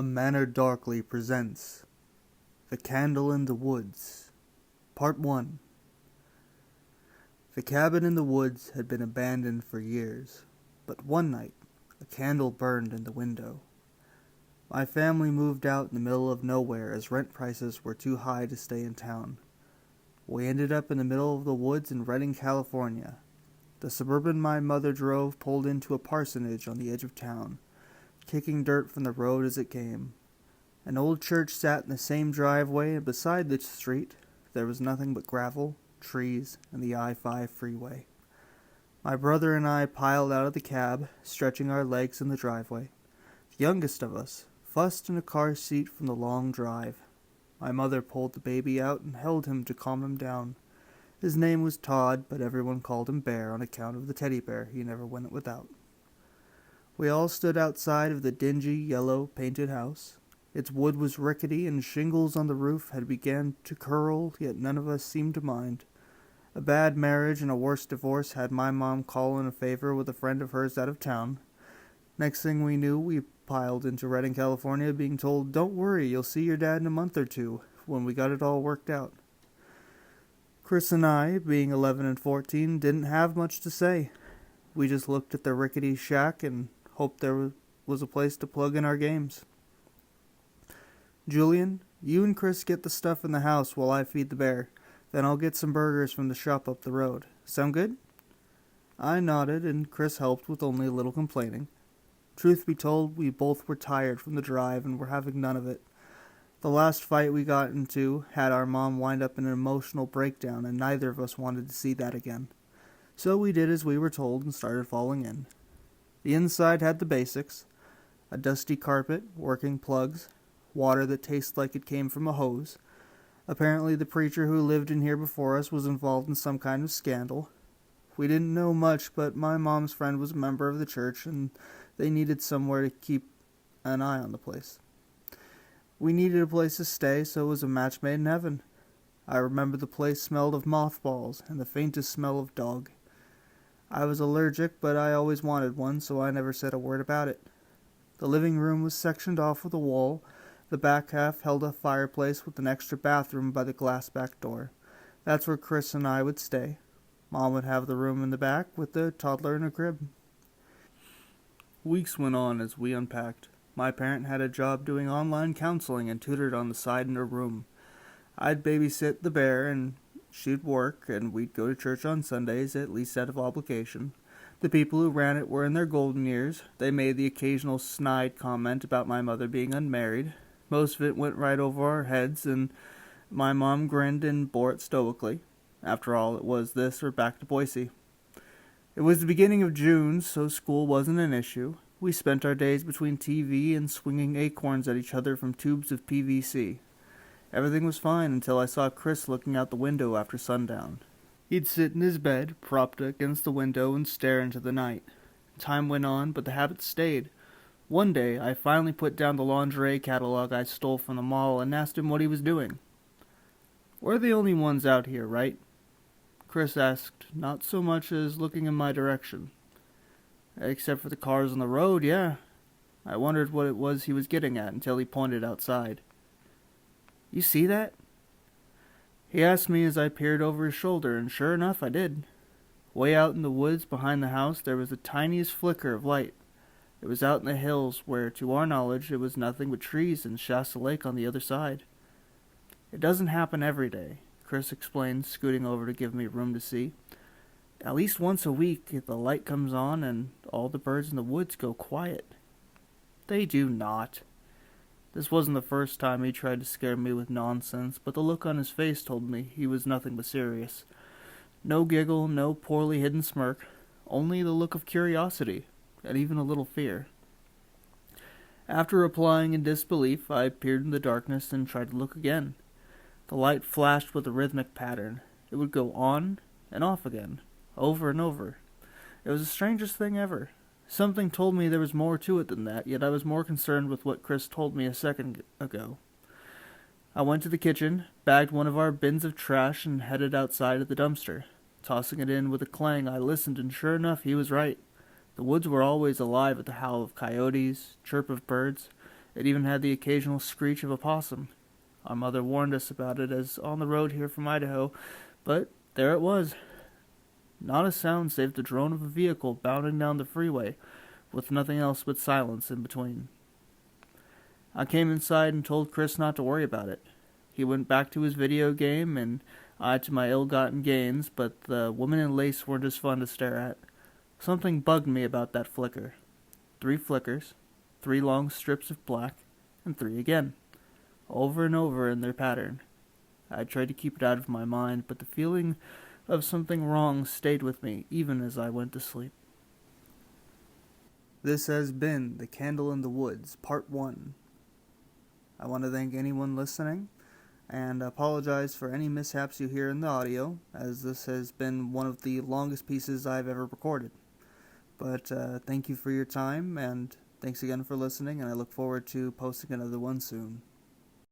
Manor Darkly presents The Candle in the Woods, Part 1. The cabin in the woods had been abandoned for years, but one night a candle burned in the window. My family moved out in the middle of nowhere as rent prices were too high to stay in town. We ended up in the middle of the woods in Redding, California. The Suburban my mother drove pulled into a parsonage on the edge of town, kicking dirt from the road as it came. An old church sat in the same driveway, and beside the street there was nothing but gravel, trees, and the I-5 freeway. My brother and I piled out of the cab, stretching our legs in the driveway. The youngest of us fussed in a car seat from the long drive. My mother pulled the baby out and held him to calm him down. His name was Todd, but everyone called him Bear on account of the teddy bear he never went without. We all stood outside of the dingy, yellow, painted house. Its wood was rickety, and shingles on the roof had begun to curl, yet none of us seemed to mind. A bad marriage and a worse divorce had my mom call in a favor with a friend of hers out of town. Next thing we knew, we piled into Redding, California, being told, "Don't worry, you'll see your dad in a month or two," when we got it all worked out. Chris and I, being 11 and 14, didn't have much to say. We just looked at the rickety shack and hoped there was a place to plug in our games. "Julian, you and Chris get the stuff in the house while I feed the bear. Then I'll get some burgers from the shop up the road. Sound good?" I nodded, and Chris helped with only a little complaining. Truth be told, we both were tired from the drive and were having none of it. The last fight we got into had our mom wind up in an emotional breakdown, and neither of us wanted to see that again. So we did as we were told and started falling in. The inside had the basics: a dusty carpet, working plugs, water that tasted like it came from a hose. Apparently the preacher who lived in here before us was involved in some kind of scandal. We didn't know much, but my mom's friend was a member of the church, and they needed somewhere to keep an eye on the place. We needed a place to stay, so it was a match made in heaven. I remember the place smelled of mothballs and the faintest smell of dog. I was allergic, but I always wanted one, so I never said a word about it. The living room was sectioned off with a wall. The back half held a fireplace with an extra bathroom by the glass back door. That's where Chris and I would stay. Mom would have the room in the back with the toddler in a crib. Weeks went on as we unpacked. My parent had a job doing online counseling and tutored on the side in her room. I'd babysit the bear, and she'd work, and we'd go to church on Sundays, at least out of obligation. The people who ran it were in their golden years. They made the occasional snide comment about my mother being unmarried. Most of it went right over our heads, and my mom grinned and bore it stoically. After all, it was this or back to Boise. It was the beginning of June, so school wasn't an issue. We spent our days between TV and swinging acorns at each other from tubes of PVC. Everything was fine until I saw Chris looking out the window after sundown. He'd sit in his bed, propped against the window, and stare into the night. Time went on, but the habit stayed. One day, I finally put down the lingerie catalog I stole from the mall and asked him what he was doing. "We're the only ones out here, right?" Chris asked, not so much as looking in my direction. "Except for the cars on the road, yeah." I wondered what it was he was getting at until he pointed outside. "You see that?" He asked me as I peered over his shoulder, and sure enough, I did. Way out in the woods behind the house, there was the tiniest flicker of light. It was out in the hills where, to our knowledge, it was nothing but trees and Shasta Lake on the other side. "It doesn't happen every day," Chris explained, scooting over to give me room to see. "At least once a week, the light comes on and all the birds in the woods go quiet." "They do not." This wasn't the first time he tried to scare me with nonsense, but the look on his face told me he was nothing but serious. No giggle, no poorly hidden smirk, only the look of curiosity, and even a little fear. After replying in disbelief, I peered in the darkness and tried to look again. The light flashed with a rhythmic pattern. It would go on and off again, over and over. It was the strangest thing ever. Something told me there was more to it than that, yet I was more concerned with what Chris told me a second ago. I went to the kitchen, bagged one of our bins of trash, and headed outside of the dumpster. Tossing it in with a clang, I listened, and sure enough, he was right. The woods were always alive with the howl of coyotes, chirp of birds, It even had the occasional screech of a possum. Our mother warned us about it as on the road here from Idaho, but there it was. Not a sound save the drone of a vehicle bounding down the freeway, with nothing else but silence in between. I came inside and told Chris not to worry about it. He went back to his video game, and I to my ill-gotten gains, but the woman in lace weren't as fun to stare at. Something bugged me about that flicker. 3 flickers, 3 long strips of black, and 3 again, over and over in their pattern. I tried to keep it out of my mind, but the feeling of something wrong stayed with me even as I went to sleep. This has been The Candle in the Woods, Part 1. I want to thank anyone listening, and apologize for any mishaps you hear in the audio, as this has been one of the longest pieces I've ever recorded. But thank you for your time, and thanks again for listening, and I look forward to posting another one soon.